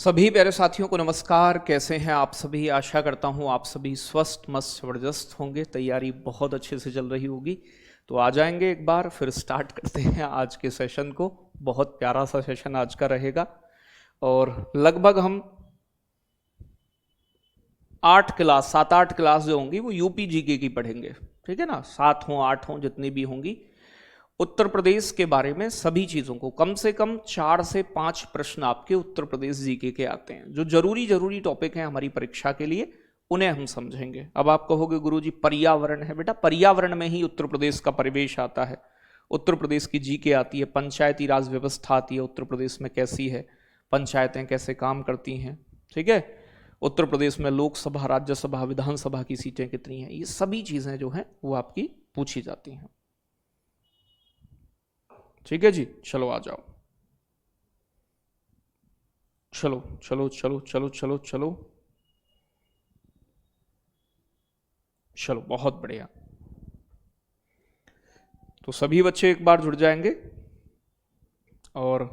सभी प्यारे साथियों को नमस्कार। कैसे हैं आप सभी? आशा करता हूं आप सभी स्वस्थ मस्त जबरदस्त होंगे। तैयारी बहुत अच्छे से चल रही होगी। तो आ जाएंगे एक बार, फिर स्टार्ट करते हैं आज के सेशन को। बहुत प्यारा सा सेशन आज का रहेगा और लगभग हम 7-8 क्लास जो होंगी वो यूपी जीके की पढ़ेंगे। ठीक है ना, 7 हों 8 हों जितनी भी होंगी, उत्तर प्रदेश के बारे में सभी चीज़ों को कम से कम 4 से 5 प्रश्न आपके उत्तर प्रदेश जीके के आते हैं। जो जरूरी टॉपिक हैं हमारी परीक्षा के लिए, उन्हें हम समझेंगे। अब आप कहोगे गुरुजी पर्यावरण है। बेटा पर्यावरण में ही उत्तर प्रदेश का परिवेश आता है, उत्तर प्रदेश की जीके आती है, पंचायती राज व्यवस्था आती है उत्तर प्रदेश में कैसी है, पंचायतें कैसे काम करती हैं। ठीक है, उत्तर प्रदेश में लोकसभा राज्यसभा विधानसभा की सीटें कितनी हैं, ये सभी चीज़ें जो हैं वो आपकी पूछी जाती हैं। ठीक है जी, चलो आ जाओ। चलो चलो चलो चलो चलो चलो चलो, बहुत बढ़िया। तो सभी बच्चे एक बार जुड़ जाएंगे और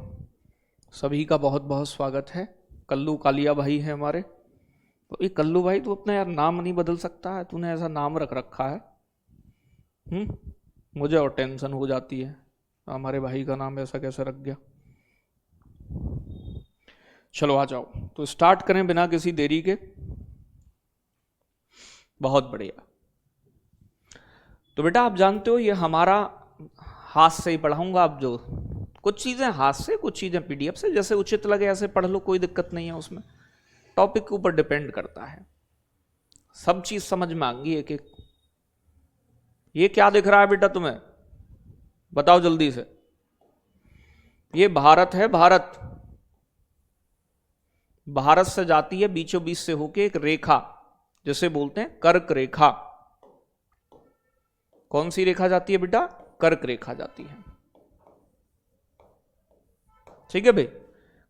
सभी का बहुत बहुत स्वागत है। कल्लू कालिया भाई है हमारे। तो ये कल्लू भाई, तू अपना यार नाम नहीं बदल सकता है? तूने ऐसा नाम रख रखा है। मुझे और टेंशन हो जाती है, हमारे भाई का नाम ऐसा कैसे रख गया। चलो आ जाओ, तो स्टार्ट करें बिना किसी देरी के। बहुत बढ़िया। तो बेटा आप जानते हो ये हमारा हाथ से ही पढ़ाऊंगा। आप जो कुछ चीज़ें हाथ से, कुछ चीज़ें पीडीएफ से, जैसे उचित लगे ऐसे पढ़ लो, कोई दिक्कत नहीं है उसमें। टॉपिक के ऊपर डिपेंड करता है, सब चीज़ समझ में आएंगी एक एक। ये क्या दिख रहा है बेटा तुम्हें? बताओ जल्दी से। ये भारत है, भारत। भारत से जाती है बीचों बीच से होके एक रेखा, जिसे बोलते हैं कर्क रेखा। कौन सी रेखा जाती है बेटा? कर्क रेखा जाती है। ठीक है भाई,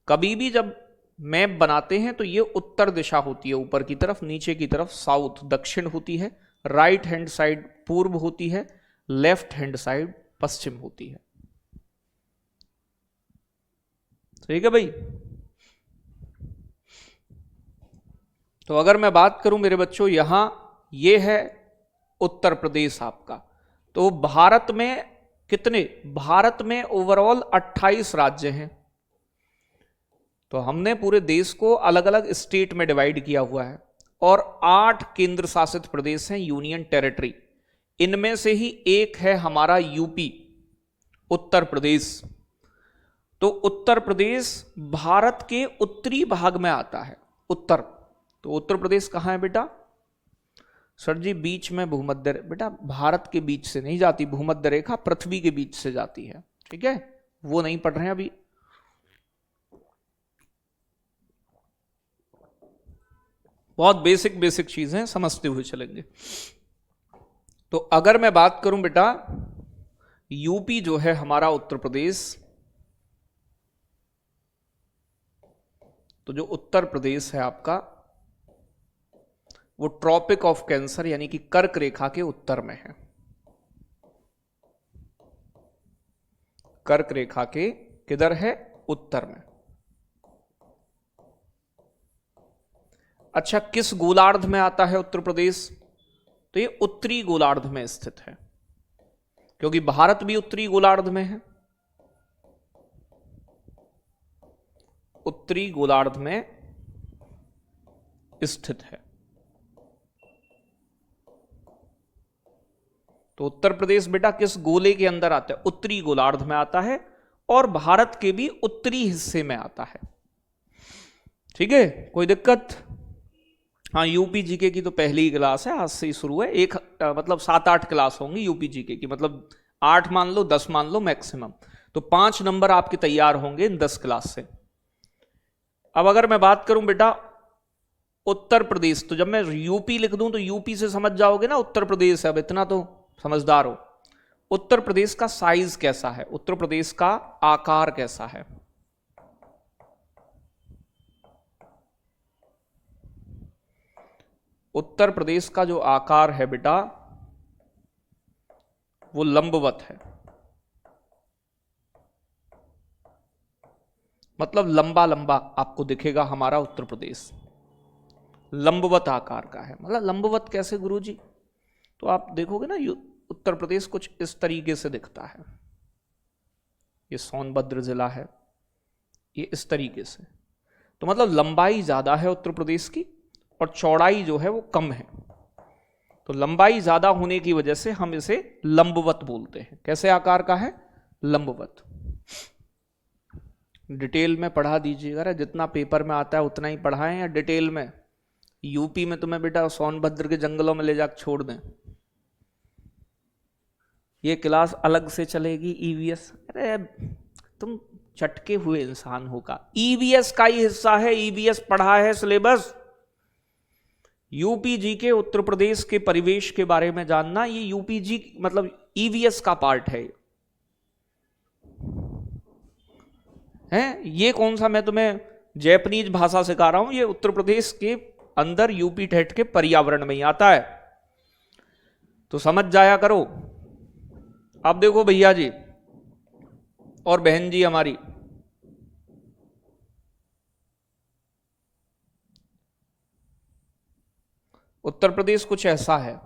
कभी भी जब मैप बनाते हैं तो ये उत्तर दिशा होती है, ऊपर की तरफ, नीचे की तरफ साउथ दक्षिण होती है, राइट हैंड साइड पूर्व होती है, लेफ्ट हैंड साइड पश्चिम होती है। ठीक है भाई। तो अगर मैं बात करूं मेरे बच्चों, यहां ये है उत्तर प्रदेश आपका। तो भारत में कितने? भारत में ओवरऑल 28 राज्य हैं। तो हमने पूरे देश को अलग अलग स्टेट में डिवाइड किया हुआ है और 8 केंद्र शासित प्रदेश हैं, यूनियन टेरिटरी। इनमें से ही एक है हमारा यूपी, उत्तर प्रदेश। तो उत्तर प्रदेश भारत के उत्तरी भाग में आता है, उत्तर। तो उत्तर प्रदेश कहां है बेटा? सर जी बीच में भूमध्य। बेटा भारत के बीच से नहीं जाती भूमध्य रेखा, पृथ्वी के बीच से जाती है। ठीक है, वो नहीं पढ़ रहे हैं अभी। बहुत बेसिक बेसिक चीजें समझते हुए चलेंगे। तो अगर मैं बात करूं बेटा, यूपी जो है हमारा उत्तर प्रदेश, तो जो उत्तर प्रदेश है आपका वो ट्रॉपिक ऑफ कैंसर यानी कि कर्क रेखा के उत्तर में है। कर्क रेखा के किधर है? उत्तर में। अच्छा, किस गोलार्ध में आता है उत्तर प्रदेश? तो ये उत्तरी गोलार्ध में स्थित है, क्योंकि भारत भी उत्तरी गोलार्ध में है। उत्तरी गोलार्ध में स्थित है। तो उत्तर प्रदेश बेटा किस गोले के अंदर आता है? उत्तरी गोलार्ध में आता है और भारत के भी उत्तरी हिस्से में आता है। ठीक है, कोई दिक्कत? हाँ, यूपी जीके की तो पहली ही क्लास है, आज से ही शुरू है। मतलब 7-8 क्लास होंगी यूपी जीके की, मतलब 8 मान लो, 10 मान लो मैक्सिमम। तो 5 नंबर आपके तैयार होंगे इन 10 क्लास से। अब अगर मैं बात करूं बेटा उत्तर प्रदेश, तो जब मैं यूपी लिख दूं तो यूपी से समझ जाओगे ना उत्तर प्रदेश है। अब इतना तो समझदार हो। उत्तर प्रदेश का साइज कैसा है? उत्तर प्रदेश का आकार कैसा है? उत्तर प्रदेश का जो आकार है बेटा वो लंबवत है। मतलब लंबा लंबा आपको दिखेगा हमारा उत्तर प्रदेश, लंबवत आकार का है। मतलब लंबवत कैसे गुरुजी? तो आप देखोगे ना उत्तर प्रदेश कुछ इस तरीके से दिखता है। ये सोनभद्र जिला है, ये इस तरीके से। तो मतलब लंबाई ज्यादा है उत्तर प्रदेश की और चौड़ाई जो है वो कम है। तो लंबाई ज्यादा होने की वजह से हम इसे लंबवत बोलते हैं। कैसे आकार का है? लंबवत। डिटेल में पढ़ा दीजिएगा, जितना पेपर में आता है उतना ही पढ़ाएं या डिटेल में? यूपी में तुम्हें बेटा सोनभद्र के जंगलों में ले जाकर छोड़ दें, ये क्लास अलग से चलेगी ईवीएस? अरे तुम चटके हुए इंसान होगा। ईवीएस का ही हिस्सा है, ईवीएस पढ़ा है सिलेबस। यूपी जी के उत्तर प्रदेश के परिवेश के बारे में जानना, ये यूपी जी मतलब ईवीएस का पार्ट है। ये कौन सा मैं तुम्हें जैपनीज भाषा सिखा रहा हूं? ये उत्तर प्रदेश के अंदर यूपी टेट के पर्यावरण में ही आता है, तो समझ जाया करो। अब देखो भैया जी और बहन जी हमारी, उत्तर प्रदेश कुछ ऐसा है।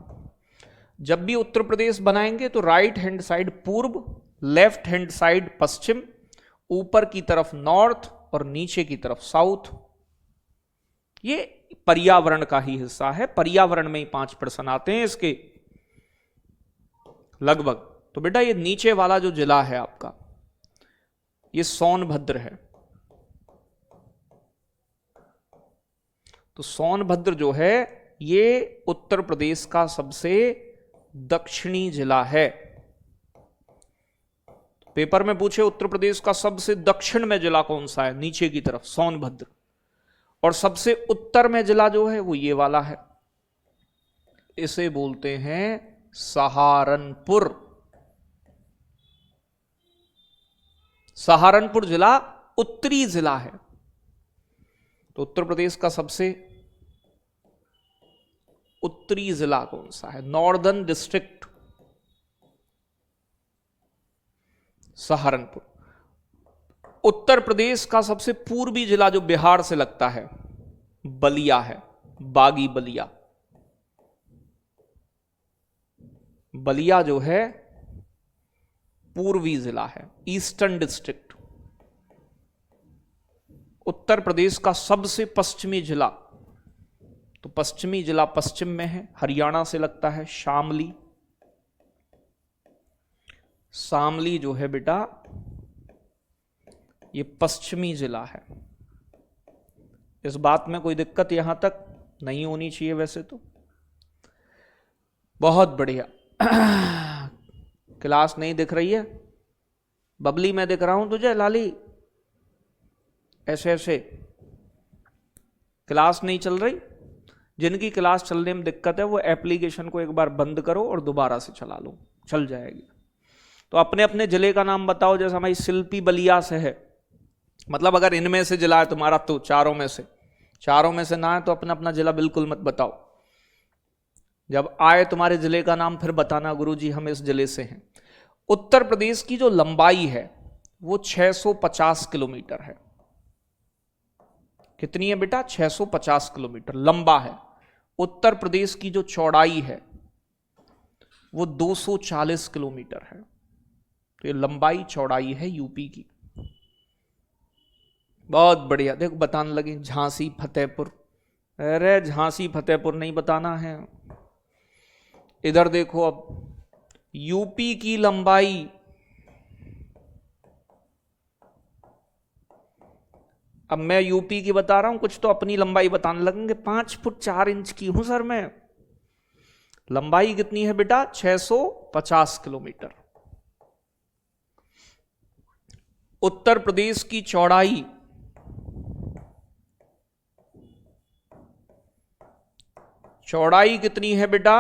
जब भी उत्तर प्रदेश बनाएंगे तो राइट हैंड साइड पूर्व, लेफ्ट हैंड साइड पश्चिम, ऊपर की तरफ नॉर्थ और नीचे की तरफ साउथ। ये पर्यावरण का ही हिस्सा है। पर्यावरण में ही 5 प्रश्न आते हैं इसके लगभग। तो बेटा ये नीचे वाला जो जिला है आपका, ये सोनभद्र है। तो सोनभद्र जो है ये उत्तर प्रदेश का सबसे दक्षिणी जिला है। पेपर में पूछे उत्तर प्रदेश का सबसे दक्षिण में जिला कौन सा है, नीचे की तरफ सोनभद्र। और सबसे उत्तर में जिला जो है वो ये वाला है, इसे बोलते हैं सहारनपुर। सहारनपुर जिला उत्तरी जिला है। तो उत्तर प्रदेश का सबसे उत्तरी जिला कौन सा है? Northern district Saharanpur. उत्तर प्रदेश का सबसे पूर्वी जिला जो बिहार से लगता है, बलिया है, बागी बलिया। बलिया जो है पूर्वी जिला है, ईस्टर्न डिस्ट्रिक्ट। उत्तर प्रदेश का सबसे पश्चिमी जिला, तो पश्चिमी जिला पश्चिम में है, हरियाणा से लगता है, शामली। शामली जो है बेटा ये पश्चिमी जिला है। इस बात में कोई दिक्कत यहां तक नहीं होनी चाहिए वैसे तो। बहुत बढ़िया। क्लास नहीं दिख रही है? बबली मैं दिख रहा हूं तुझे? लाली ऐसे ऐसे क्लास नहीं चल रही? जिनकी क्लास चलने में दिक्कत है वो एप्लीकेशन को एक बार बंद करो और दोबारा से चला लो, चल जाएगी। तो अपने अपने जिले का नाम बताओ। जैसे हमारी शिल्पी बलिया से है, मतलब अगर इनमें से जिला है तुम्हारा तो चारों में से, चारों में से ना है तो अपना अपना जिला बिल्कुल मत बताओ। जब आए तुम्हारे जिले का नाम फिर बताना गुरुजी हम इस जिले से हैं। उत्तर प्रदेश की जो लंबाई है वो 650 किलोमीटर है। कितनी है बेटा? 650 किलोमीटर लंबा है। उत्तर प्रदेश की जो चौड़ाई है वो 240 किलोमीटर है। तो ये लंबाई चौड़ाई है यूपी की। बहुत बढ़िया। देखो बताने लगे झांसी फतेहपुर। अरे झांसी फतेहपुर नहीं बताना है। इधर देखो अब यूपी की लंबाई, अब मैं यूपी की बता रहा हूं, कुछ तो अपनी लंबाई बताने लगेंगे। 5 फुट 4 इंच की हूं सर मैं। लंबाई कितनी है बेटा? 650 किलोमीटर। उत्तर प्रदेश की चौड़ाई कितनी है बेटा?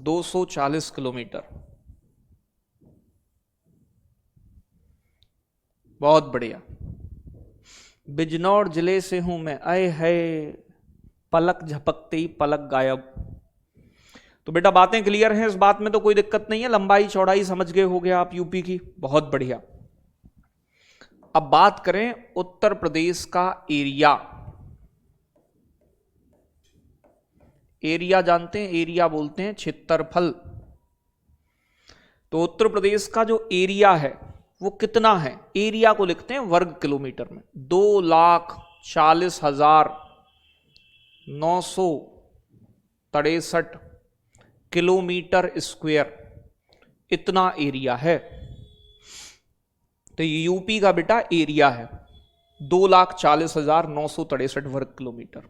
240 किलोमीटर। बहुत बढ़िया। बिजनौर जिले से हूं मैं। आए है पलक झपकते ही पलक गायब। तो बेटा बातें क्लियर हैं, इस बात में तो कोई दिक्कत नहीं है, लंबाई चौड़ाई समझ गए हो गया आप यूपी की, बहुत बढ़िया। अब बात करें उत्तर प्रदेश का एरिया। एरिया जानते हैं, एरिया बोलते हैं क्षेत्रफल। तो उत्तर प्रदेश का जो एरिया है वो कितना है, एरिया को लिखते हैं वर्ग किलोमीटर में, 2,40,963 किलोमीटर स्क्वायर, इतना एरिया है। तो यूपी का बेटा एरिया है 2,40,963 वर्ग किलोमीटर।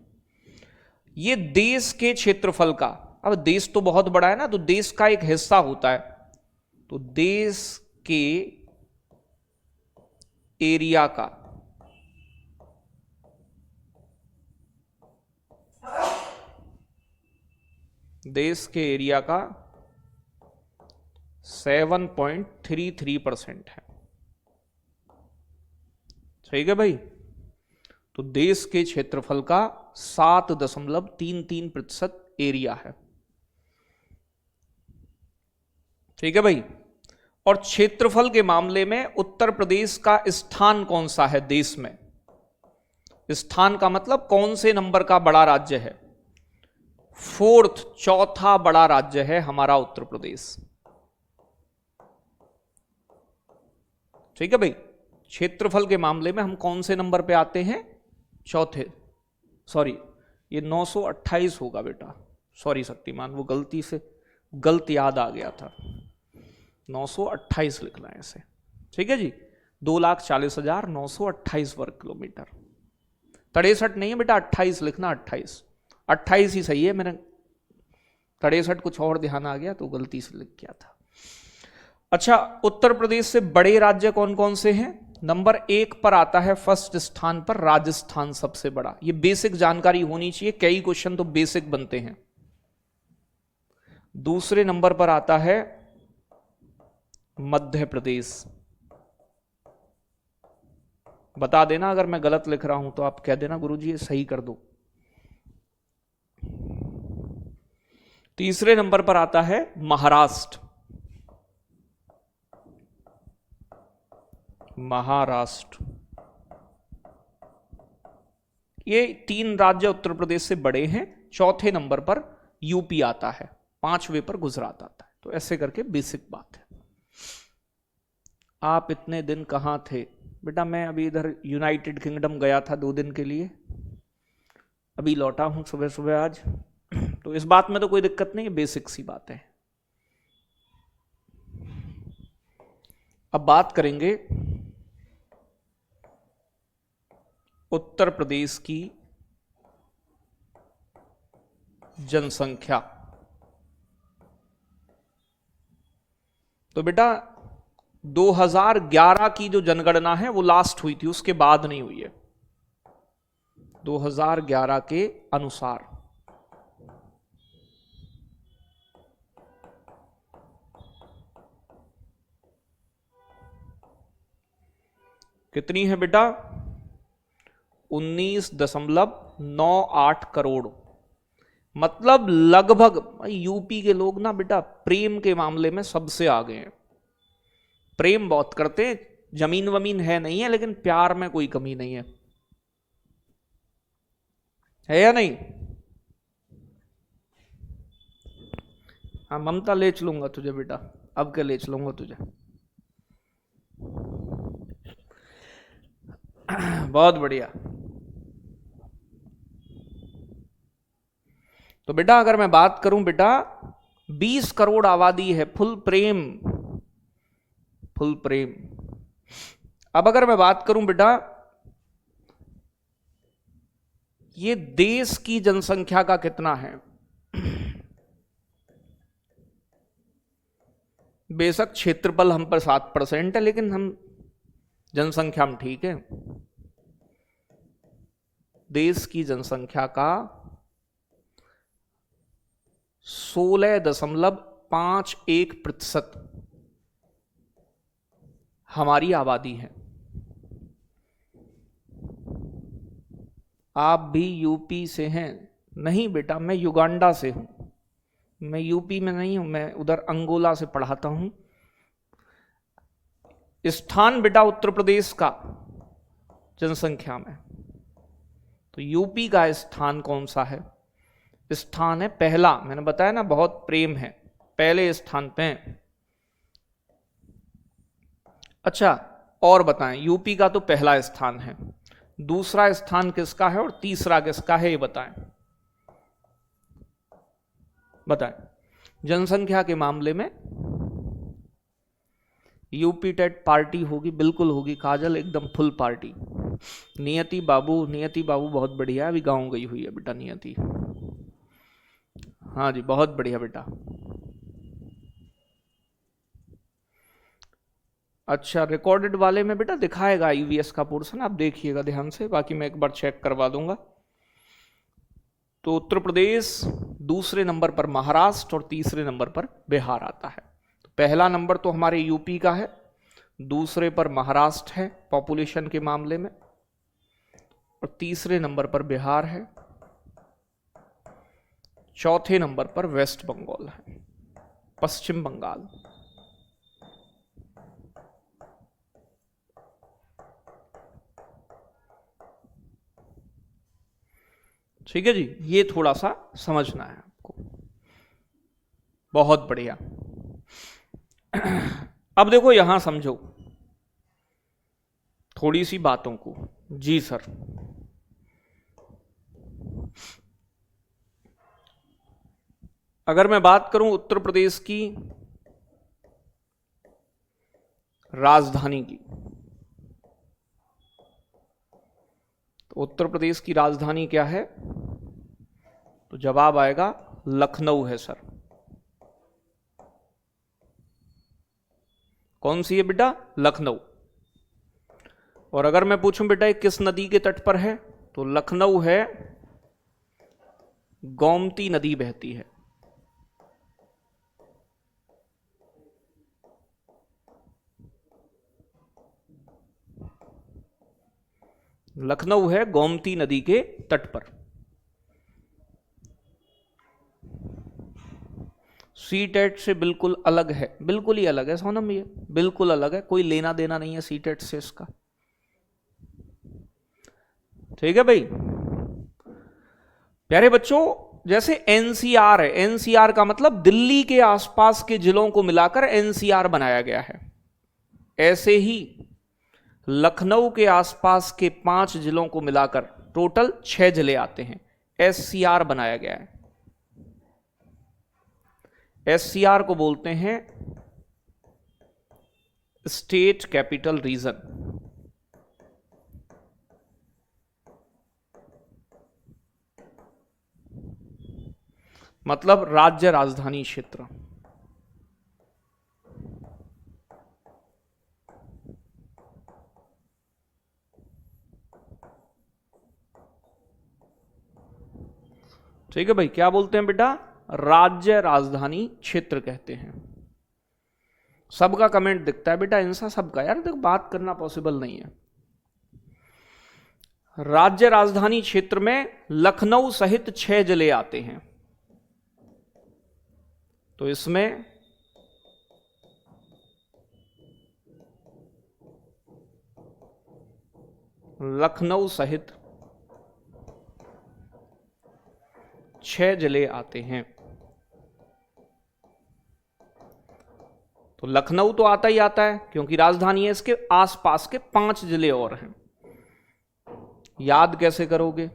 ये देश के क्षेत्रफल का, अब देश तो बहुत बड़ा है ना, तो देश का एक हिस्सा होता है, तो देश के एरिया का देश के एरिया का 7.33% है। ठीक है भाई, तो देश के क्षेत्रफल का 7.33% एरिया है। ठीक है भाई, और क्षेत्रफल के मामले में उत्तर प्रदेश का स्थान कौन सा है देश में? स्थान का मतलब कौन से नंबर का बड़ा राज्य है? 4th, चौथा बड़ा राज्य है हमारा उत्तर प्रदेश। ठीक है भाई, क्षेत्रफल के मामले में हम कौन से नंबर पे आते हैं? चौथे, सॉरी ये 928 होगा बेटा, सॉरी शक्तिमान, वो गलती से गलत याद आ गया था, 928 लिखना है ऐसे। ठीक है जी, 2,40,928 वर्ग किलोमीटर, 63 नहीं है बेटा, 28 लिखना, 28 ही सही है, मैंने 63 कुछ और ध्यान आ गया तो गलती से लिख गया था। अच्छा, उत्तर प्रदेश से बड़े राज्य कौन कौन से हैं? नंबर 1 पर आता है, फर्स्ट स्थान पर राजस्थान सबसे बड़ा, ये बेसिक जानकारी होनी चाहिए, कई क्वेश्चन तो बेसिक बनते हैं। दूसरे नंबर पर आता है मध्य प्रदेश, बता देना अगर मैं गलत लिख रहा हूं तो आप कह देना गुरुजी ये सही कर दो। तीसरे नंबर पर आता है महाराष्ट्र, ये 3 राज्य उत्तर प्रदेश से बड़े हैं। चौथे नंबर पर यूपी आता है, 5वें पर गुजरात आता है। तो ऐसे करके बेसिक बात है। आप इतने दिन कहां थे बेटा? मैं अभी इधर यूनाइटेड किंगडम गया था 2 दिन के लिए, अभी लौटा हूं सुबह सुबह आज। तो इस बात में तो कोई दिक्कत नहीं है, बेसिक सी बात है। अब बात करेंगे उत्तर प्रदेश की जनसंख्या। तो बेटा 2011 की जो जनगणना है वो लास्ट हुई थी, उसके बाद नहीं हुई है। 2011 के अनुसार कितनी है बेटा? 19.98 करोड़। मतलब लगभग, यूपी के लोग ना बेटा प्रेम के मामले में सबसे आगे हैं, प्रेम बहुत करते हैं, जमीन वमीन है नहीं है लेकिन प्यार में कोई कमी नहीं है या नहीं? हाँ ममता ले चलूंगा तुझे बेटा, अब क्या ले चलूंगा तुझे। बहुत बढ़िया। तो बेटा अगर मैं बात करूं बेटा, 20 करोड़ आबादी है, फुल प्रेम, फुल प्रेम। अब अगर मैं बात करूं बेटा, ये देश की जनसंख्या का कितना है? बेशक क्षेत्रफल हम पर 7% है, लेकिन हम जनसंख्या में ठीक है। देश की जनसंख्या का 16.51% हमारी आबादी है। आप भी यूपी से हैं? नहीं बेटा, मैं युगांडा से हूं, मैं यूपी में नहीं हूं, मैं उधर अंगोला से पढ़ाता हूं। स्थान बेटा उत्तर प्रदेश का जनसंख्या में, तो यूपी का स्थान कौन सा है? स्थान है पहला, मैंने बताया ना बहुत प्रेम है, पहले स्थान पे। अच्छा और बताएं, यूपी का तो पहला स्थान है, दूसरा स्थान किसका है और तीसरा किसका है, ये बताएं। बताएं जनसंख्या के मामले में। यूपी टेट पार्टी होगी, बिल्कुल होगी काजल, एकदम फुल पार्टी। नियति बाबू, नियति बाबू बहुत बढ़िया, अभी गांव गई हुई है बेटा नियति। हाँ जी बहुत बढ़िया बेटा। अच्छा रिकॉर्डेड वाले में बेटा दिखाएगा ईवीएस का पोर्शन, आप देखिएगा ध्यान से, बाकी मैं एक बार चेक करवा दूंगा। तो उत्तर प्रदेश, दूसरे नंबर पर महाराष्ट्र और तीसरे नंबर पर बिहार आता है। तो पहला नंबर तो हमारे यूपी का है, दूसरे पर महाराष्ट्र है पॉपुलेशन के मामले में, और तीसरे नंबर पर बिहार है, चौथे नंबर पर वेस्ट बंगाल है, पश्चिम बंगाल। ठीक है जी, ये थोड़ा सा समझना है आपको। बहुत बढ़िया। अब देखो यहां समझो थोड़ी सी बातों को। जी सर, अगर मैं बात करूं उत्तर प्रदेश की राजधानी की, तो उत्तर प्रदेश की राजधानी क्या है? तो जवाब आएगा लखनऊ है सर। कौन सी है बेटा? लखनऊ। और अगर मैं पूछूं बेटा किस नदी के तट पर है, तो लखनऊ है, गोमती नदी बहती है। लखनऊ है गोमती नदी के तट पर। सीटेट से बिल्कुल अलग है, बिल्कुल ही अलग है सोनम, ये बिल्कुल अलग है, कोई लेना देना नहीं है सीटेट से इसका। ठीक है भाई प्यारे बच्चों, जैसे एनसीआर है, एनसीआर का मतलब दिल्ली के आसपास के जिलों को मिलाकर एनसीआर बनाया गया है, ऐसे ही लखनऊ के आसपास के 5 जिलों को मिलाकर टोटल 6 जिले आते हैं, एससीआर बनाया गया है। एससीआर को बोलते हैं स्टेट कैपिटल रीजन। मतलब राज्य राजधानी क्षेत्र। ठीक है भाई, क्या बोलते हैं बेटा? राज्य राजधानी क्षेत्र कहते हैं। सबका कमेंट दिखता है बेटा, इंसा सबका, यार देखो बात करना पॉसिबल नहीं है। राज्य राजधानी क्षेत्र में लखनऊ सहित 6 जिले आते हैं, तो इसमें लखनऊ सहित 6 जिले आते हैं। तो लखनऊ तो आता ही आता है क्योंकि राजधानी है, इसके आसपास के 5 जिले और हैं। याद कैसे करोगे?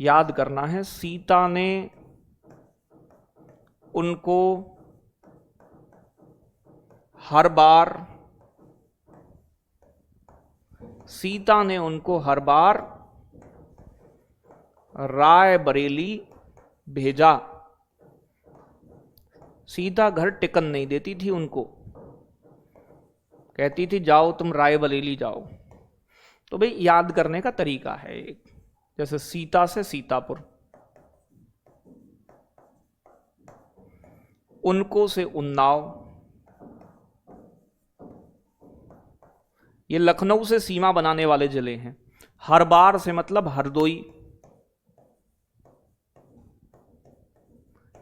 याद करना है, सीता ने उनको हर बार रायबरेली भेजा। सीता घर टिकन नहीं देती थी उनको, कहती थी जाओ तुम रायबरेली जाओ। तो भाई याद करने का तरीका है एक, जैसे सीता से सीतापुर, उनको से उन्नाव, ये लखनऊ से सीमा बनाने वाले जिले हैं। हर बार से मतलब हरदोई,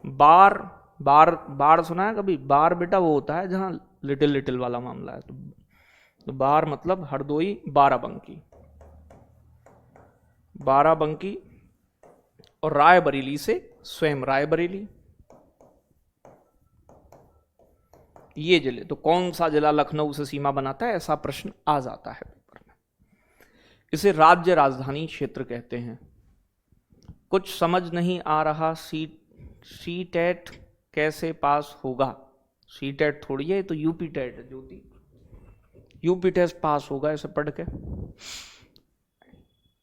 बार बार बार सुना है कभी? बार बेटा वो होता है जहां लिटिल लिटिल वाला मामला है। तो बार मतलब हरदोई बाराबंकी, बाराबंकी और रायबरेली से स्वयं रायबरेली, ये जिले। तो कौन सा जिला लखनऊ से सीमा बनाता है, ऐसा प्रश्न आ जाता है पेपर में। इसे राज्य राजधानी क्षेत्र कहते हैं। कुछ समझ नहीं आ रहा, सी टेट कैसे पास होगा? सी टेट थोड़ी है, तो यूपी टेट है ज्योति, यूपी टेस्ट पास होगा इसे पढ़ के।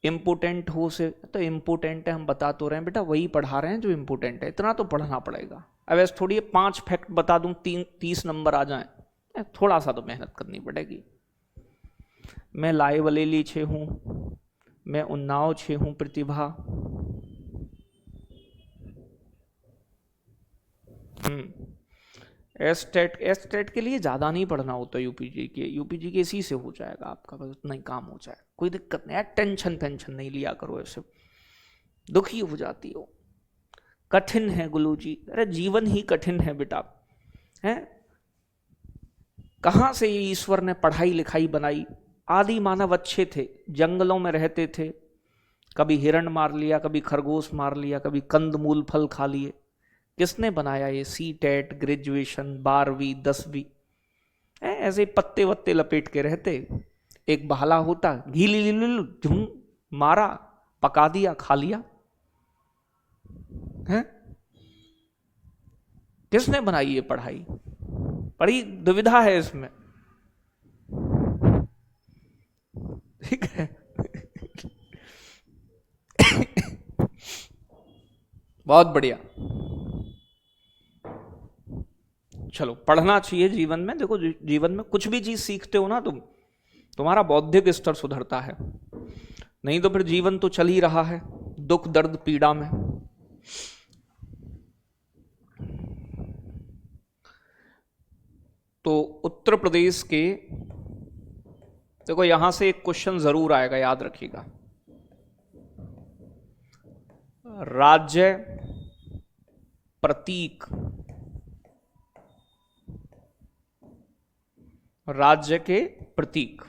इम्पोर्टेंट हो से तो इम्पोर्टेंट है, हम बता तो रहे हैं बेटा, वही पढ़ा रहे हैं जो इम्पोर्टेंट है, इतना तो पढ़ना पड़ेगा। अब ऐसे थोड़ी 5 फैक्ट बता दूं 30 नंबर आ जाएं, थोड़ा सा तो मेहनत करनी पड़ेगी। मैं लाइवलेली 6 हूं, मैं उन्नाव 6 हूं प्रतिभा। एस टेट के लिए ज़्यादा नहीं पढ़ना होता, यूपीजी के इसी से हो जाएगा आपका, बस उतना ही काम हो जाए, कोई दिक्कत नहीं है। टेंशन नहीं लिया करो, ऐसे दुखी हो जाती हो। कठिन है गुलू जी, अरे जीवन ही कठिन है बेटा, है? कहाँ से ये ईश्वर ने पढ़ाई लिखाई बनाई? आदि मानव अच्छे थे, जंगलों में रहते थे, कभी हिरण मार लिया, कभी खरगोश मार लिया, कभी कंदमूल फल खा लिए। किसने बनाया ये सी टेट, ग्रेजुएशन, 12वीं 10वीं? ऐसे पत्ते वत्ते लपेट के रहते, एक बहाला होता, घी झुम मारा, पका दिया, खा लिया। है किसने बनाई ये पढ़ाई? बड़ी दुविधा है इसमें, ठीक है। बहुत बढ़िया, चलो पढ़ना चाहिए जीवन में। देखो जीवन में कुछ भी चीज सीखते हो ना तुम, तुम्हारा बौद्धिक स्तर सुधरता है, नहीं तो फिर जीवन तो चल ही रहा है दुख दर्द पीड़ा में। तो उत्तर प्रदेश के, देखो यहां से एक क्वेश्चन जरूर आएगा, याद रखिएगा। राज्य प्रतीक, राज्य के प्रतीक,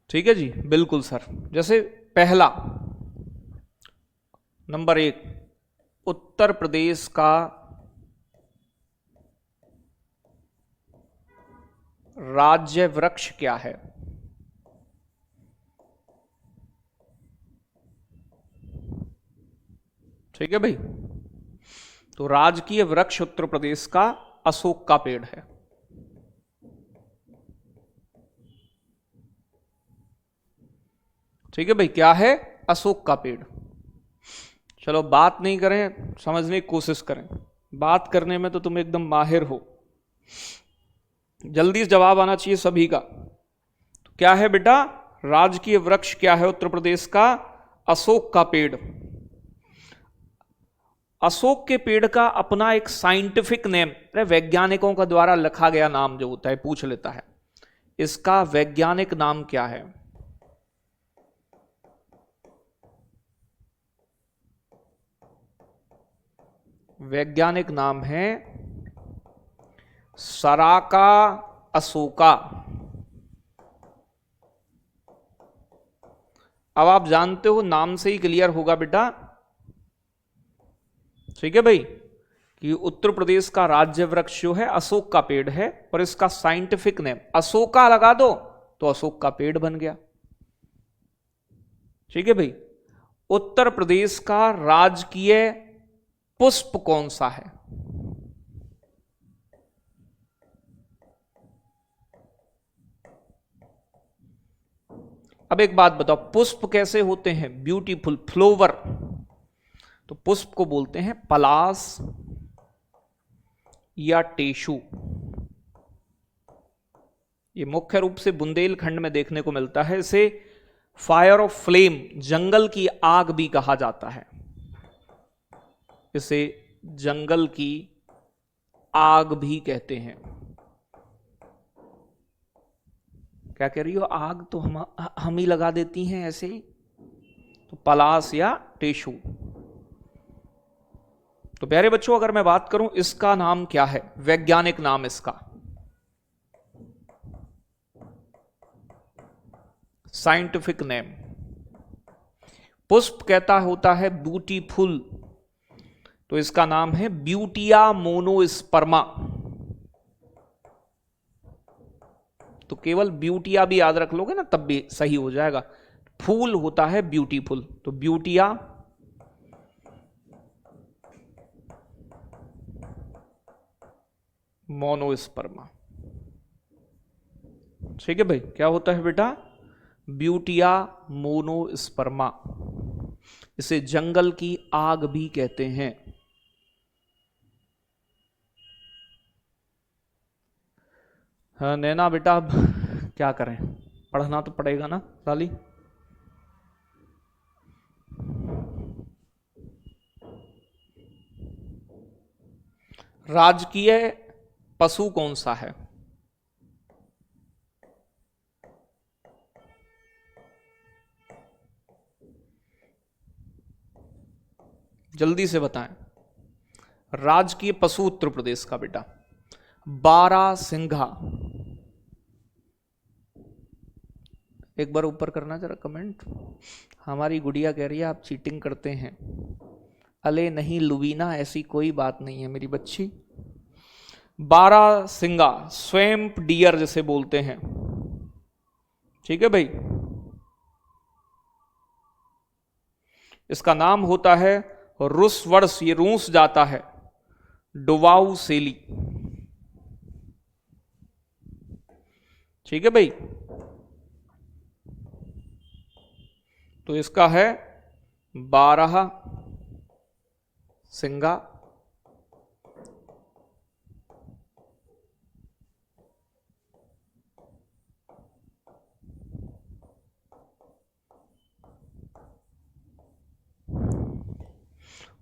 ठीक है जी, बिल्कुल सर। जैसे पहला नंबर 1, उत्तर प्रदेश का राज्य वृक्ष क्या है? ठीक है भाई, तो राजकीय वृक्ष उत्तर प्रदेश का अशोक का पेड़ है। ठीक है भाई, क्या है? अशोक का पेड़। चलो बात नहीं करें, समझने की कोशिश करें, बात करने में तो तुम एकदम माहिर हो, जल्दी से जवाब आना चाहिए सभी का। तो क्या है बेटा? राजकीय वृक्ष क्या है उत्तर प्रदेश का? अशोक का पेड़। अशोक के पेड़ का अपना एक साइंटिफिक नेम, वैज्ञानिकों का द्वारा लिखा गया नाम जो होता है, पूछ लेता है, इसका वैज्ञानिक नाम क्या है? वैज्ञानिक नाम है सराका अशोका। अब आप जानते हो, नाम से ही क्लियर होगा बेटा, ठीक है भाई, कि उत्तर प्रदेश का राज्य वृक्ष जो है अशोक का पेड़ है, और इसका साइंटिफिक नेम अशोका लगा दो तो अशोक का पेड़ बन गया। ठीक है भाई, उत्तर प्रदेश का राजकीय पुष्प कौन सा है? अब एक बात बताओ, पुष्प कैसे होते हैं? ब्यूटीफुल फ्लोवर, तो पुष्प को बोलते हैं पलाश या टेशु। ये मुख्य रूप से बुंदेलखंड में देखने को मिलता है। इसे फायर ऑफ फ्लेम, जंगल की आग भी कहा जाता है। इसे जंगल की आग भी कहते हैं। क्या कह रही हो? आग तो हम ही लगा देती हैं ऐसे ही, तो पलाश या टेशु। तो प्यारे बच्चों, अगर मैं बात करूं इसका नाम क्या है, वैज्ञानिक नाम इसका, साइंटिफिक नेम। पुष्प कहता होता है ब्यूटीफुल, तो इसका नाम है ब्यूटिया मोनोस्पर्मा। तो केवल ब्यूटिया भी याद रख लोगे ना तब भी सही हो जाएगा। फूल होता है ब्यूटीफुल, तो ब्यूटिया मोनोस्पर्मा। ठीक है भाई, क्या होता है बेटा, ब्यूटिया मोनोस्पर्मा। इसे जंगल की आग भी कहते हैं। हाँ नैना बेटा, अब क्या करें, पढ़ना तो पड़ेगा ना साली। राजकीय पशु कौन सा है? जल्दी से बताएं। राजकीय पशु उत्तर प्रदेश का बेटा बारहसिंघा। एक बार ऊपर करना जरा कमेंट। हमारी गुड़िया कह रही है आप चीटिंग करते हैं। अले नहीं लुवीना, ऐसी कोई बात नहीं है मेरी बच्ची। बारहसिंघा, स्वैम्प डियर जिसे बोलते हैं। ठीक है भाई, इसका नाम होता है रुसवर्स, ये रूस जाता है, डुवाउ सेली। ठीक है भाई, तो इसका है बारहसिंघा।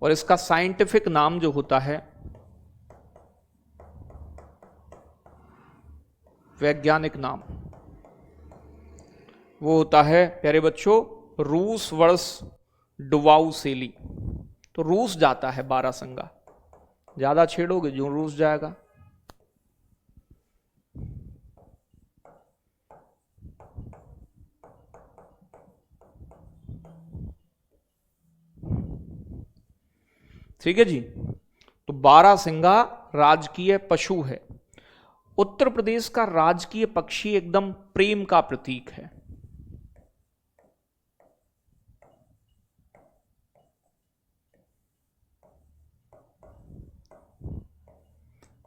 और इसका साइंटिफिक नाम जो होता है, वैज्ञानिक नाम, वो होता है प्यारे बच्चों रूस वर्स डुवाउ सेली। तो रूस जाता है बारहसिंघा, ज्यादा छेड़ोगे जो रूस जाएगा। ठीक है जी, तो बारहसिंघा राजकीय पशु है। उत्तर प्रदेश का राजकीय पक्षी एकदम प्रेम का प्रतीक है।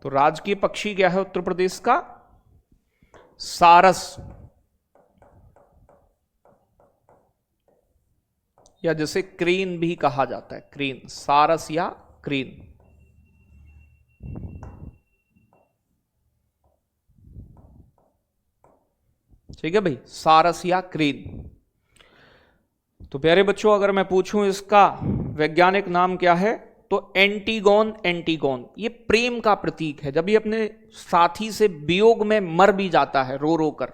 तो राजकीय पक्षी क्या है उत्तर प्रदेश का? सारस, या जिसे क्रेन भी कहा जाता है, क्रेन, सारस या क्रेन। ठीक है भाई, सारस या क्रेन। तो प्यारे बच्चों, अगर मैं पूछूं इसका वैज्ञानिक नाम क्या है, तो एंटीगोन। एंटीगोन ये प्रेम का प्रतीक है। जब ये अपने साथी से वियोग में मर भी जाता है रो रो कर,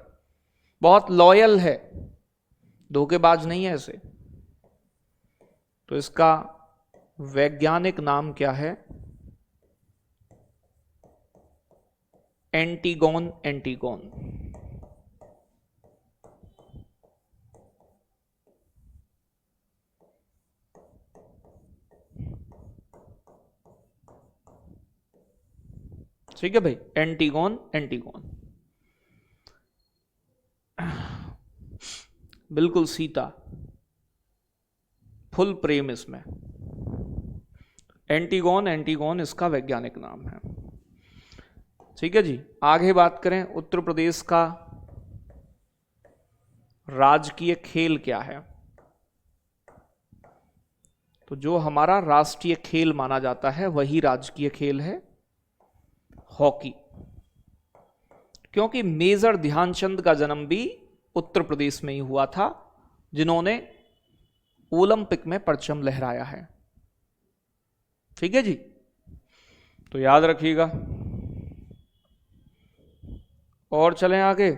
बहुत लॉयल है, धोखेबाज नहीं है ऐसे। तो इसका वैज्ञानिक नाम क्या है? एंटीगोन। एंटीगोन। ठीक है भाई, एंटीगोन। एंटीगोन बिल्कुल सीता, फुल प्रेम इसमें। एंटीगोन। एंटीगोन इसका वैज्ञानिक नाम है। ठीक है जी, आगे बात करें उत्तर प्रदेश का राजकीय खेल क्या है। तो जो हमारा राष्ट्रीय खेल माना जाता है वही राजकीय खेल है हॉकी। क्योंकि मेजर ध्यानचंद का जन्म भी उत्तर प्रदेश में ही हुआ था, जिन्होंने ओलंपिक में परचम लहराया है। ठीक है जी, तो याद रखिएगा। और चलें आगे।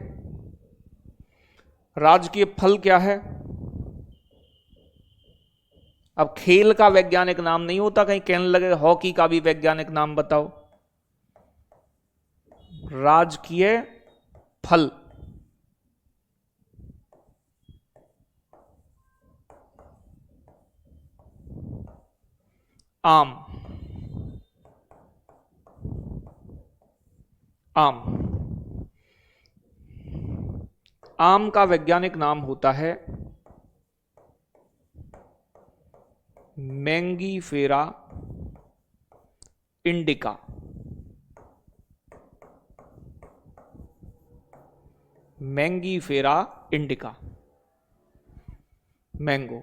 राजकीय फल क्या है? अब खेल का वैज्ञानिक नाम नहीं होता, कहीं कहने लगे हॉकी का भी वैज्ञानिक नाम बताओ। राजकीय फल, आम, आम, आम का वैज्ञानिक नाम होता है Mangifera indica. Mangifera indica, mango.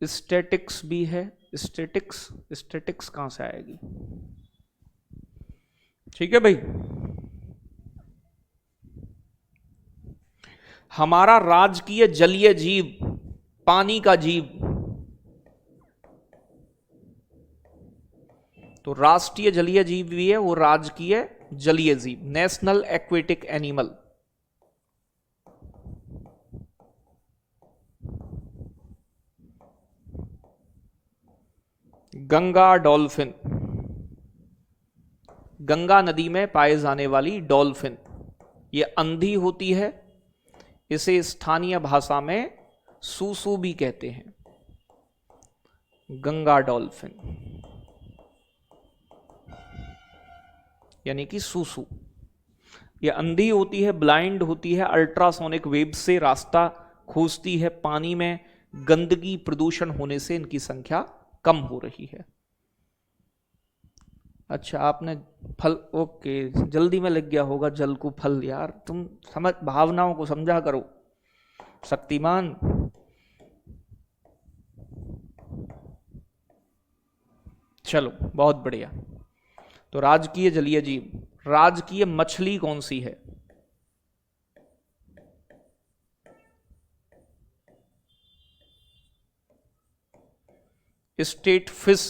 Statics भी है, स्टैटिक्स, स्टैटिक्स कहां से आएगी? ठीक है भाई। हमारा राजकीय जलीय जीव, पानी का जीव, तो राष्ट्रीय जलीय जीव भी है वो राजकीय जलीय जीव, national aquatic animal. Ganga dolphin, Ganga नदी में पाए जाने वाली डॉल्फिन, ये अंधी होती है, इसे स्थानीय भाषा में सूसू भी कहते हैं, गंगा डॉल्फिन यानी कि सूसू। ये अंधी होती है, ब्लाइंड होती है, अल्ट्रासोनिक वेव से रास्ता खोजती है, पानी में गंदगी प्रदूषण होने से इनकी संख्या कम हो रही है। अच्छा आपने फल, ओके, जल्दी में लग गया होगा जल को फल, यार तुम समझ, भावनाओं को समझा करो शक्तिमान। चलो बहुत बढ़िया। तो राजकीय जलीय जीव, राजकीय मछली कौन सी है? State fish.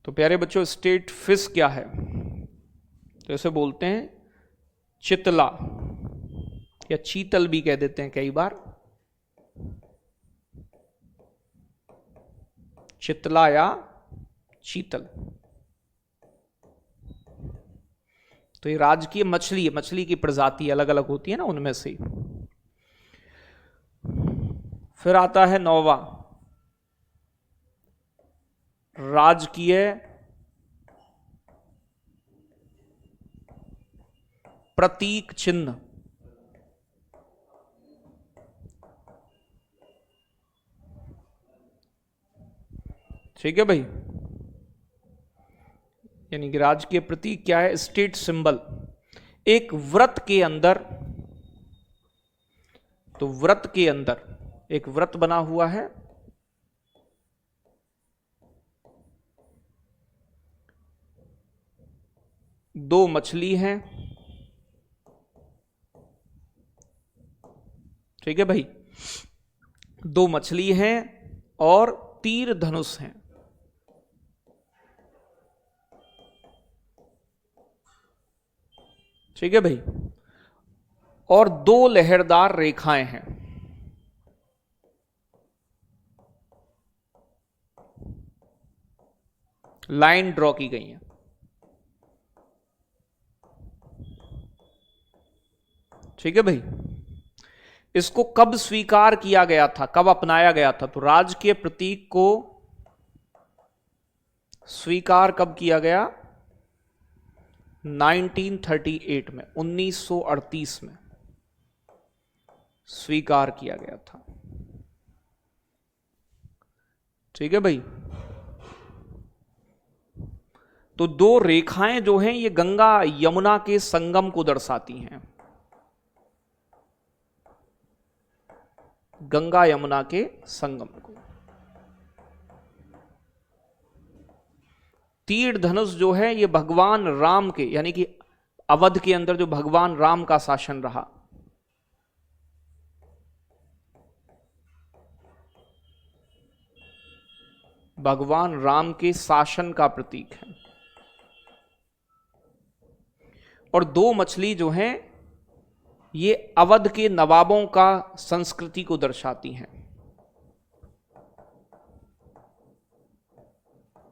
तो प्यारे बच्चों स्टेट फिश क्या है? तो इसे बोलते हैं चितला, या चीतल भी कह देते हैं कई बार, चितला या चीतल। तो ये राजकीय मछली है, मछली की प्रजाति अलग अलग होती है ना, उनमें से। फिर आता है 9वां, राजकीय प्रतीक चिन्ह। ठीक है भाई, यानी कि राजकीय प्रतीक क्या है? State symbol. एक व्रत के अंदर, तो व्रत के अंदर एक व्रत बना हुआ है, दो मछली हैं, ठीक है भाई, दो मछली हैं और तीर धनुष हैं। ठीक है भाई, और दो लहरदार रेखाएं हैं। लाइन ड्रॉ की गई है। ठीक है भाई, इसको कब स्वीकार किया गया था, कब अपनाया गया था? तो राजकीय प्रतीक को स्वीकार कब किया गया? 1938 में, 1938 में स्वीकार किया गया था। ठीक है भाई, तो दो रेखाएं जो हैं ये गंगा यमुना के संगम को दर्शाती हैं, गंगा यमुना के संगम को। तीर धनुष जो है ये भगवान राम के, यानी कि अवध के अंदर जो भगवान राम का शासन रहा, भगवान राम के शासन का प्रतीक है। और दो मछली जो हैं ये अवध के नवाबों का संस्कृति को दर्शाती हैं।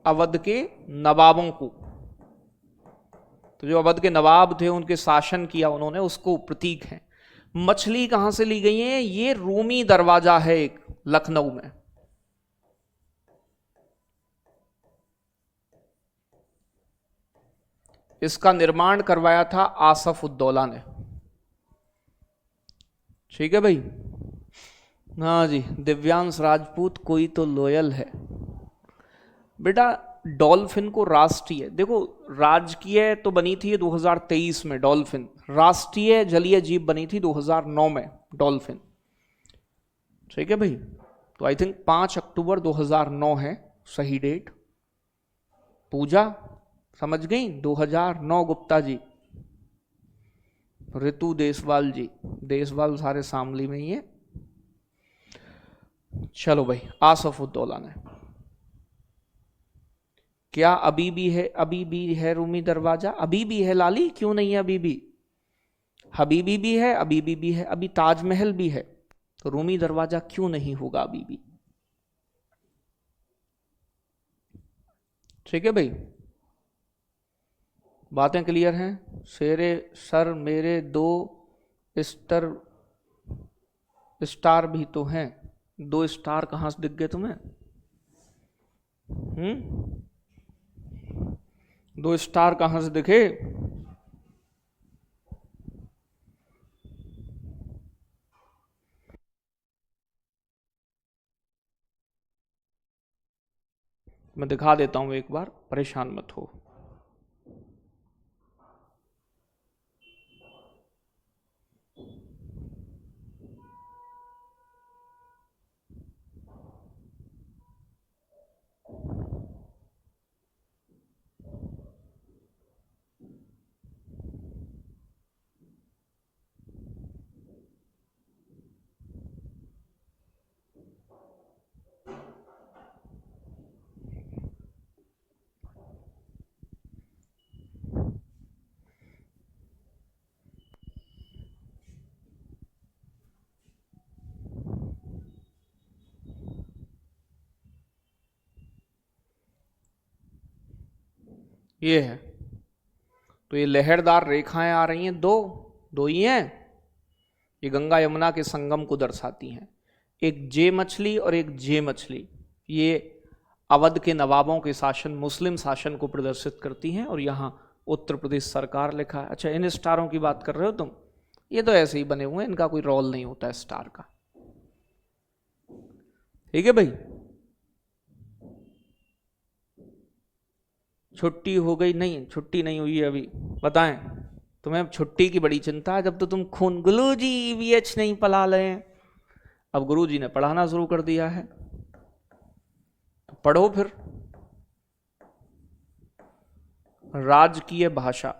अवध के नवाबों को, तो जो अवध के नवाब थे उनके शासन किया उन्होंने, उसको प्रतीक है। मछली कहां से ली गई है? ये रूमी दरवाजा है एक लखनऊ में। इसका निर्माण करवाया था आसफ उद्दौला ने। ठीक है भाई। हाँ जी, दिव्यांश राजपूत कोई तो लोयल है बेटा। डॉल्फिन को राष्ट्रीय, देखो राजकीय तो बनी थी 2023 में डॉल्फिन, राष्ट्रीय जलीय जीव बनी थी 2009 में डॉल्फिन। ठीक है भाई। तो आई थिंक 5 अक्टूबर 2009 है सही डेट। पूजा समझ गई? 2009 गुप्ता जी, ऋतु देसवाल जी, देसवाल सारे शामली में ही है। चलो भाई, आसफ उद्दौला ने। क्या अभी भी है? अभी भी है रूमी दरवाजा, अभी भी है लाली, क्यों नहीं है अभी भी? हबीबी भी है, अभी भी है, अभी ताजमहल भी है, तो रूमी दरवाजा क्यों नहीं होगा अभी भी? ठीक है भाई, बातें क्लियर हैं? शेरे सर मेरे 2 स्टार भी तो हैं। 2 स्टार कहां से दिख गए तुम्हें? 2 स्टार कहां से दिखे? मैं दिखा देता हूं एक बार, परेशान मत हो। ये है, तो ये लहरदार रेखाएं आ रही हैं, दो ही हैं। ये गंगा यमुना के संगम को दर्शाती हैं। एक जे मछली और एक जे मछली, ये अवध के नवाबों के शासन, मुस्लिम शासन को प्रदर्शित करती हैं। और यहाँ उत्तर प्रदेश सरकार लिखा है। अच्छा, इन स्टारों की बात कर रहे हो तुम? ये तो ऐसे ही बने हुए हैं, इनका कोई रोल नहीं होता है स्टार का। ठीक है भाई। छुट्टी हो गई? नहीं, छुट्टी नहीं हुई है अभी। बताएं, तुम्हें छुट्टी की बड़ी चिंता है, जब तो तुम खून गुरुजी ईवीएच नहीं पढ़ा रहे हैं। अब गुरुजी ने पढ़ाना शुरू कर दिया है, तो पढ़ो फिर। राजकीय भाषा,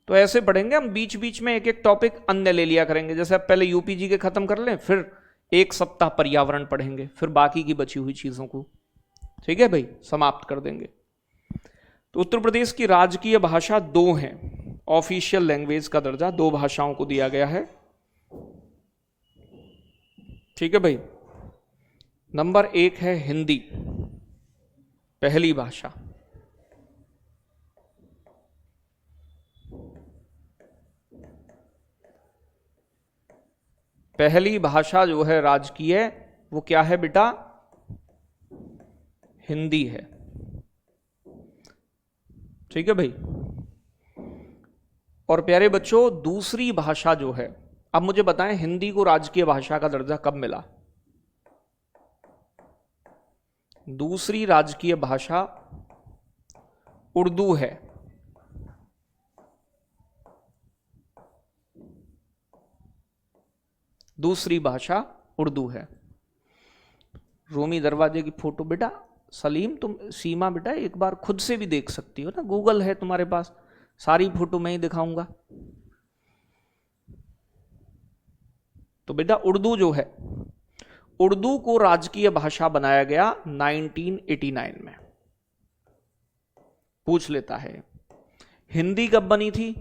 तो ऐसे पढ़ेंगे हम, बीच बीच में एक एक टॉपिक अन्य ले लिया करेंगे। जैसे अब पहले यूपीजी के खत्म कर लें, फिर एक सप्ताह पर्यावरण पढ़ेंगे, फिर बाकी की बची हुई चीजों को, ठीक है भाई, समाप्त कर देंगे। तो उत्तर प्रदेश की राजकीय भाषा 2 हैं। ऑफिशियल लैंग्वेज का दर्जा 2 भाषाओं को दिया गया है। ठीक है भाई। नंबर 1 है हिंदी, पहली भाषा। पहली भाषा जो है राजकीय, वो क्या है बेटा? हिंदी है। ठीक है भाई। और प्यारे बच्चों, दूसरी भाषा जो है, अब मुझे बताएं हिंदी को राजकीय भाषा का दर्जा कब मिला? दूसरी राजकीय भाषा उर्दू है। दूसरी भाषा उर्दू है। रूमी दरवाजे की फोटो बेटा सलीम, तुम सीमा बेटा एक बार खुद से भी देख सकती हो ना, गूगल है तुम्हारे पास, सारी फोटो मैं ही दिखाऊंगा। तो बेटा उर्दू जो है, उर्दू को राजकीय भाषा बनाया गया 1989 में। पूछ लेता है हिंदी कब बनी थी?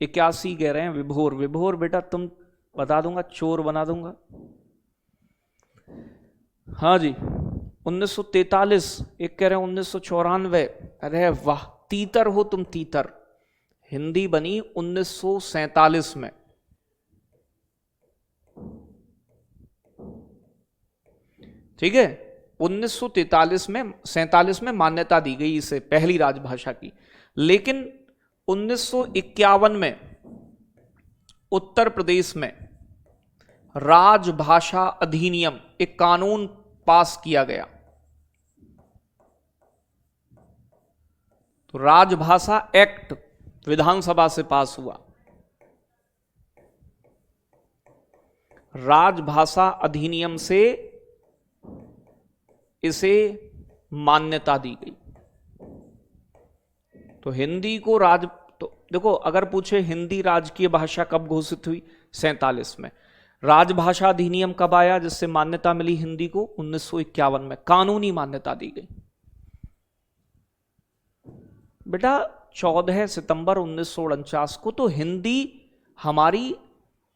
81 कह रहे हैं विभोर। विभोर बेटा तुम बता दूंगा, चोर बना दूंगा। हाँ जी 1943। एक कह रहे हैं 1994। अरे वाह, तीतर हो तुम, तीतर। हिंदी बनी 1947 में। ठीक है, 1943 में 47 में मान्यता दी गई इसे पहली राजभाषा की। लेकिन 1951 में उत्तर प्रदेश में राजभाषा अधिनियम, एक कानून पास किया गया। तो राजभाषा एक्ट विधानसभा से पास हुआ। राजभाषा अधिनियम से इसे मान्यता दी गई। तो हिंदी को तो देखो, अगर पूछे हिंदी राजकीय भाषा कब घोषित हुई, 47 में। राजभाषा अधिनियम कब आया जिससे मान्यता मिली हिंदी को, 1951 में कानूनी मान्यता दी गई। बेटा 14 सितंबर 1949 को तो हिंदी हमारी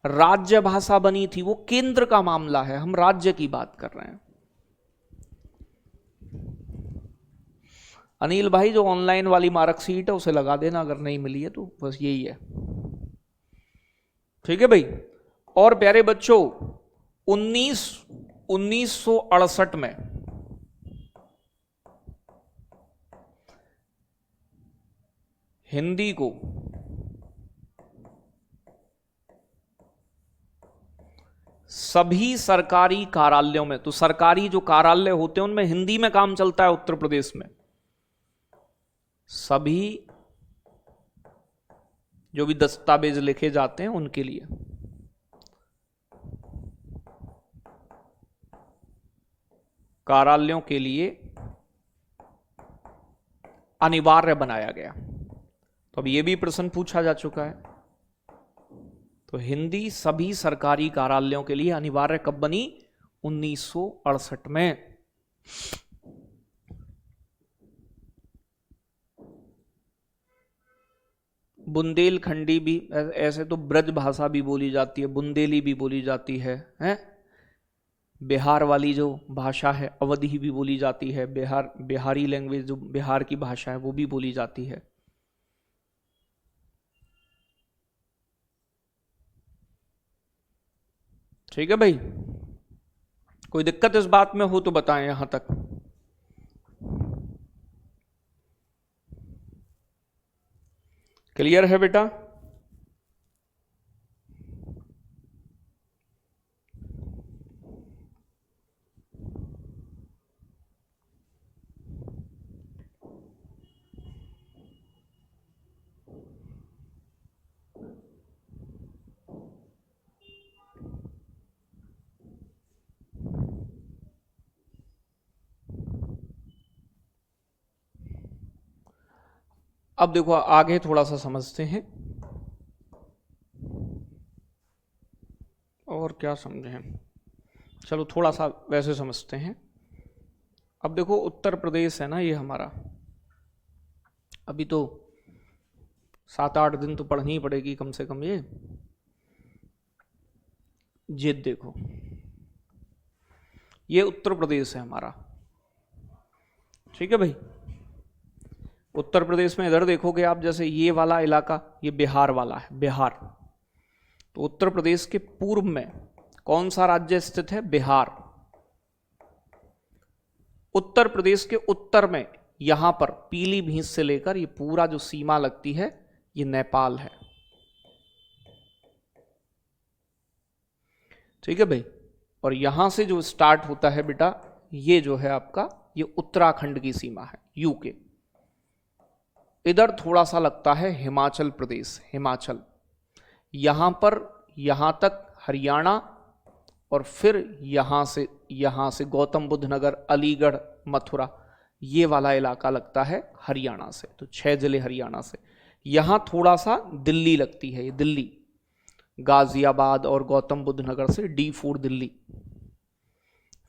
राज्य भाषा बनी थी। वो केंद्र का मामला है, हम राज्य की बात कर रहे हैं। अनिल भाई जो ऑनलाइन वाली मार्कशीट है उसे लगा देना अगर नहीं मिली है तो, बस यही है। ठीक है भाई। और प्यारे बच्चों 1968 में हिंदी को सभी सरकारी कार्यालयों में, तो सरकारी जो कार्यालय होते हैं उनमें हिंदी में काम चलता है उत्तर प्रदेश में। सभी जो भी दस्तावेज लिखे जाते हैं उनके लिए कार्यालयों के लिए अनिवार्य बनाया गया। तो अब यह भी प्रश्न पूछा जा चुका है। तो हिंदी सभी सरकारी कार्यालयों के लिए अनिवार्य कब बनी, 1968 में। बुंदेलखंडी भी, ऐसे तो ब्रज भाषा भी बोली जाती है, बुंदेली भी बोली जाती है, बिहार वाली जो भाषा है अवधी भी बोली जाती है, बिहारी लैंग्वेज जो बिहार की भाषा है वो भी बोली जाती है। ठीक है भाई, कोई दिक्कत इस बात में हो तो बताएं यहां तक। क्लियर है बेटा? अब देखो आगे थोड़ा सा समझते हैं, और क्या समझें, चलो थोड़ा सा वैसे समझते हैं। अब देखो उत्तर प्रदेश है ना ये हमारा, अभी तो 7-8 दिन तो पढ़नी ही पड़ेगी कम से कम। ये देखो ये उत्तर प्रदेश है हमारा। ठीक है भाई, उत्तर प्रदेश में इधर देखोगे आप, जैसे ये वाला इलाका ये बिहार वाला है, बिहार। तो उत्तर प्रदेश के पूर्व में कौन सा राज्य स्थित है, बिहार। उत्तर प्रदेश के उत्तर में यहां पर पीलीभीत से लेकर ये पूरा जो सीमा लगती है ये नेपाल है। ठीक है भाई, और यहां से जो स्टार्ट होता है बेटा ये जो है आपका ये उत्तराखंड की सीमा है, यूके। इधर थोड़ा सा लगता है हिमाचल प्रदेश, हिमाचल। यहां पर यहां तक हरियाणा, और फिर यहां से गौतम बुद्ध नगर, अलीगढ़, मथुरा, ये वाला इलाका लगता है हरियाणा से। तो 6 जिले हरियाणा से। यहां थोड़ा सा दिल्ली लगती है, ये दिल्ली, गाजियाबाद और गौतम बुद्ध नगर से D4 दिल्ली।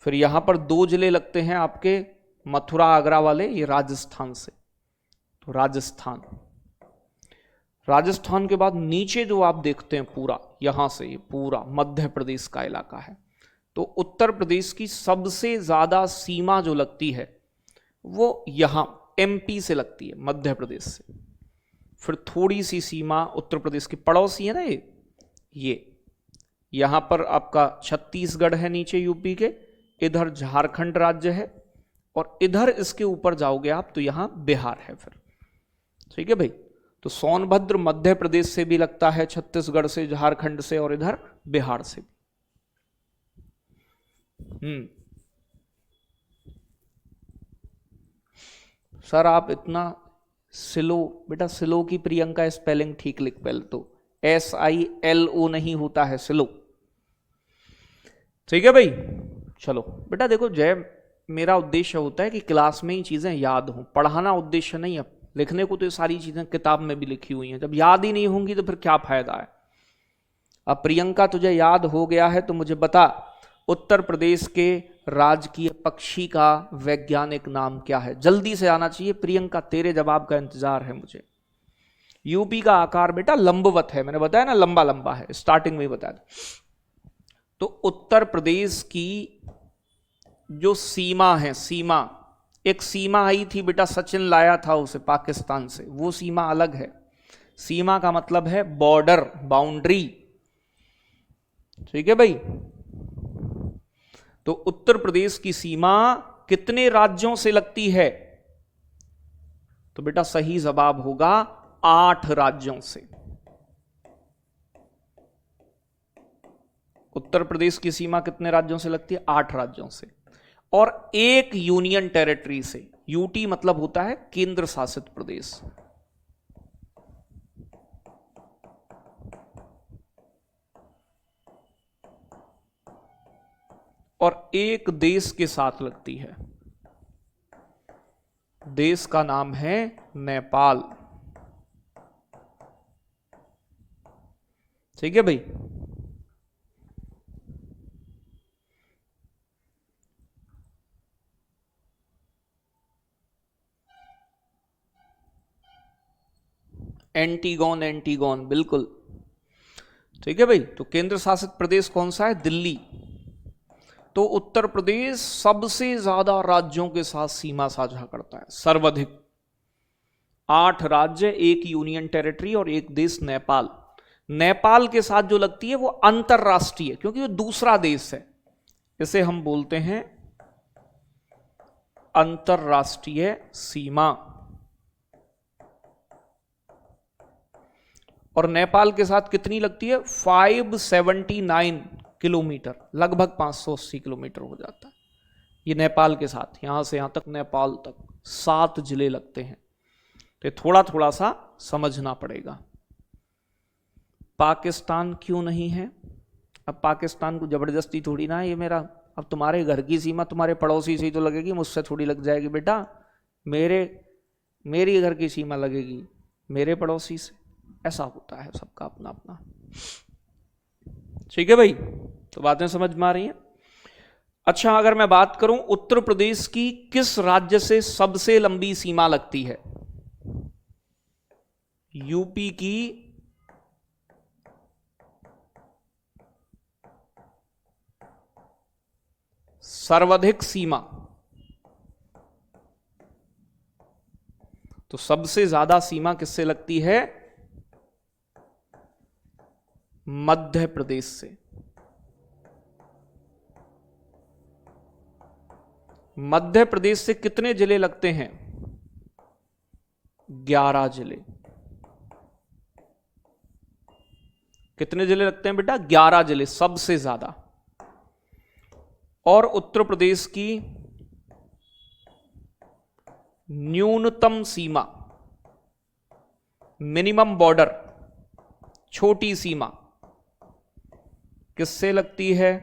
फिर यहां पर 2 जिले लगते हैं आपके मथुरा आगरा वाले, ये राजस्थान से। तो राजस्थान, राजस्थान के बाद नीचे जो आप देखते हैं पूरा, यहां से ये पूरा मध्य प्रदेश का इलाका है। तो उत्तर प्रदेश की सबसे ज्यादा सीमा जो लगती है वो यहां एमपी से लगती है, मध्य प्रदेश से। फिर थोड़ी सी सीमा उत्तर प्रदेश की पड़ोसी है ना, ये यहां पर आपका छत्तीसगढ़ है नीचे यूपी के, इधर झारखंड राज्य है, और इधर इसके ऊपर जाओगे आप तो यहां बिहार है फिर। ठीक है भाई, तो सोनभद्र मध्य प्रदेश से भी लगता है, छत्तीसगढ़ से, झारखंड से, और इधर बिहार से भी। सर आप इतना सिलो, बेटा सिलो की प्रियंका स्पेलिंग ठीक लिख पहले तो, SILO नहीं होता है, सिलो। ठीक है भाई, चलो बेटा देखो, जय मेरा उद्देश्य होता है कि क्लास में ही चीजें याद हों, पढ़ाना उद्देश्य नहीं है। लिखने को तो ये सारी चीजें किताब में भी लिखी हुई हैं, जब याद ही नहीं होंगी तो फिर क्या फायदा है। अब प्रियंका तुझे याद हो गया है तो मुझे बता, उत्तर प्रदेश के राजकीय पक्षी का वैज्ञानिक नाम क्या है? जल्दी से आना चाहिए प्रियंका, तेरे जवाब का इंतजार है मुझे। यूपी का आकार बेटा लंबवत है, मैंने बताया ना, लंबा लंबा है, स्टार्टिंग में ही बताया। तो उत्तर प्रदेश की जो सीमा है, सीमा, एक सीमा आई थी बेटा, सचिन लाया था उसे पाकिस्तान से, वो सीमा अलग है। सीमा का मतलब है बॉर्डर, बाउंड्री। ठीक है भाई, तो उत्तर प्रदेश की सीमा कितने राज्यों से लगती है? तो बेटा सही जवाब होगा 8 राज्यों से। उत्तर प्रदेश की सीमा कितने राज्यों से लगती है? 8 राज्यों से, और एक यूनियन टेरिटरी से। यूटी मतलब होता है केंद्र शासित प्रदेश। और एक देश के साथ लगती है, देश का नाम है नेपाल। ठीक है भाई, एंटीगोन, एंटीगोन बिल्कुल। ठीक है भाई, तो केंद्र शासित प्रदेश कौन सा है? दिल्ली। तो उत्तर प्रदेश सबसे ज्यादा राज्यों के साथ सीमा साझा करता है, सर्वाधिक। 8 राज्य, एक यूनियन टेरिटरी और एक देश नेपाल। नेपाल के साथ जो लगती है वो अंतरराष्ट्रीय, क्योंकि वो दूसरा देश है, इसे हम बोलते हैं अंतरराष्ट्रीय सीमा। और नेपाल के साथ कितनी लगती है? 579 किलोमीटर, लगभग 580 किलोमीटर हो जाता है ये नेपाल के साथ। यहां से यहां तक, नेपाल तक 7 जिले लगते हैं। तो थोड़ा थोड़ा सा समझना पड़ेगा। पाकिस्तान क्यों नहीं है? अब पाकिस्तान को जबरदस्ती थोड़ी ना, ये मेरा, अब तुम्हारे घर की सीमा तुम्हारे पड़ोसी से ही तो लगेगी, मुझसे थोड़ी लग जाएगी बेटा। मेरी घर की सीमा लगेगी मेरे पड़ोसी से, ऐसा होता है, सबका अपना अपना। ठीक है भाई, तो बातें समझ में आ रही हैं? अच्छा, अगर मैं बात करूं उत्तर प्रदेश की किस राज्य से सबसे लंबी सीमा लगती है? यूपी की सर्वाधिक सीमा। तो सबसे ज्यादा सीमा किससे लगती है? मध्य प्रदेश से। मध्य प्रदेश से कितने जिले लगते हैं? 11 जिले। कितने जिले लगते हैं बेटा? 11 जिले, सबसे ज्यादा। और उत्तर प्रदेश की न्यूनतम सीमा, मिनिमम बॉर्डर, छोटी सीमा किससे लगती है?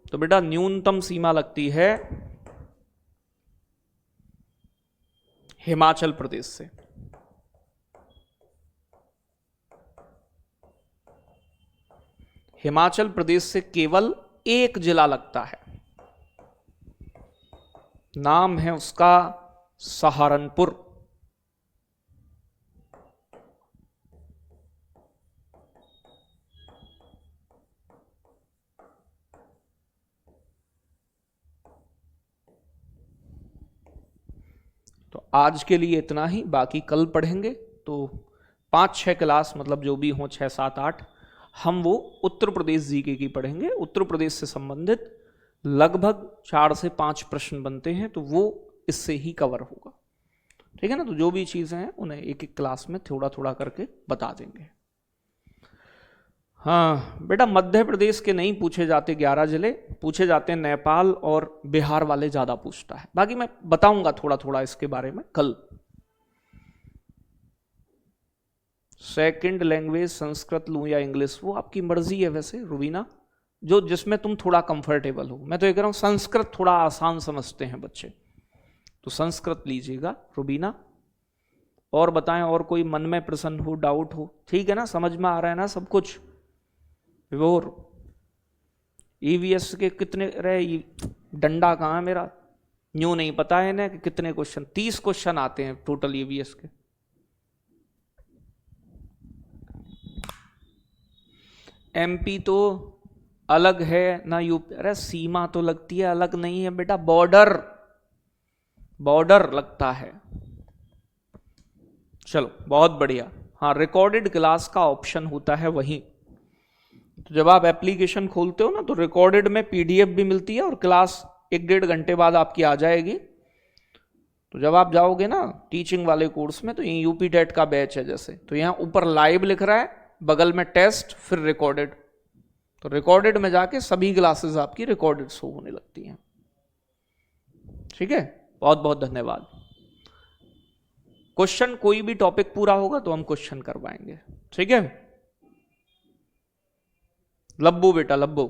तो बेटा न्यूनतम सीमा लगती है हिमाचल प्रदेश से। हिमाचल प्रदेश से केवल एक जिला लगता है, नाम है उसका सहारनपुर। तो आज के लिए इतना ही, बाकी कल पढ़ेंगे। तो 5-6 क्लास, मतलब जो भी हो 6, 7, 8, हम वो उत्तर प्रदेश जीके की पढ़ेंगे। उत्तर प्रदेश से संबंधित लगभग 4 से 5 प्रश्न बनते हैं, तो वो इससे ही कवर होगा। ठीक है ना। तो जो भी चीजें हैं उन्हें एक एक क्लास में थोड़ा थोड़ा करके बता देंगे। हाँ बेटा, मध्य प्रदेश के नहीं पूछे जाते 11 जिले, पूछे जाते हैं नेपाल और बिहार वाले ज्यादा पूछता है। बाकी मैं बताऊंगा थोड़ा थोड़ा इसके बारे में कल। सेकंड लैंग्वेज संस्कृत लूं या इंग्लिश, वो आपकी मर्जी है वैसे रुबीना, जो जिसमें तुम थोड़ा कंफर्टेबल हो। मैं तो ये कह रहा हूं संस्कृत थोड़ा आसान समझते हैं बच्चे, तो संस्कृत लीजिएगा रुबीना। और बताएं, और कोई मन में प्रश्न हो, डाउट हो? ठीक है ना, समझ में आ रहा है ना सब कुछ? विभोर, ईवीएस के कितने रहे, डंडा कहाँ है मेरा? न्यू नहीं पता है ना कि कितने क्वेश्चन? 30 क्वेश्चन आते हैं टोटल ईवीएस के। एमपी तो अलग है ना यूपी? अरे सीमा तो लगती है, अलग नहीं है बेटा, बॉर्डर, बॉर्डर लगता है। चलो बहुत बढ़िया। हाँ, रिकॉर्डेड क्लास का ऑप्शन होता है वहीं। तो जब आप एप्लीकेशन खोलते हो ना, तो रिकॉर्डेड में पीडीएफ भी मिलती है और क्लास 1-1.5 घंटे बाद आपकी आ जाएगी। तो जब आप जाओगे ना टीचिंग वाले कोर्स में, तो ये यूपी टेट का बैच है जैसे, तो यहाँ ऊपर लाइव लिख रहा है, बगल में टेस्ट, फिर रिकॉर्डेड। तो रिकॉर्डेड में जाके सभी क्लासेस आपकी रिकॉर्डेड शो होने लगती हैं। ठीक है, बहुत बहुत धन्यवाद। क्वेश्चन कोई भी टॉपिक पूरा होगा तो हम क्वेश्चन करवाएंगे। ठीक है, लब्बू बेटा लब्बू।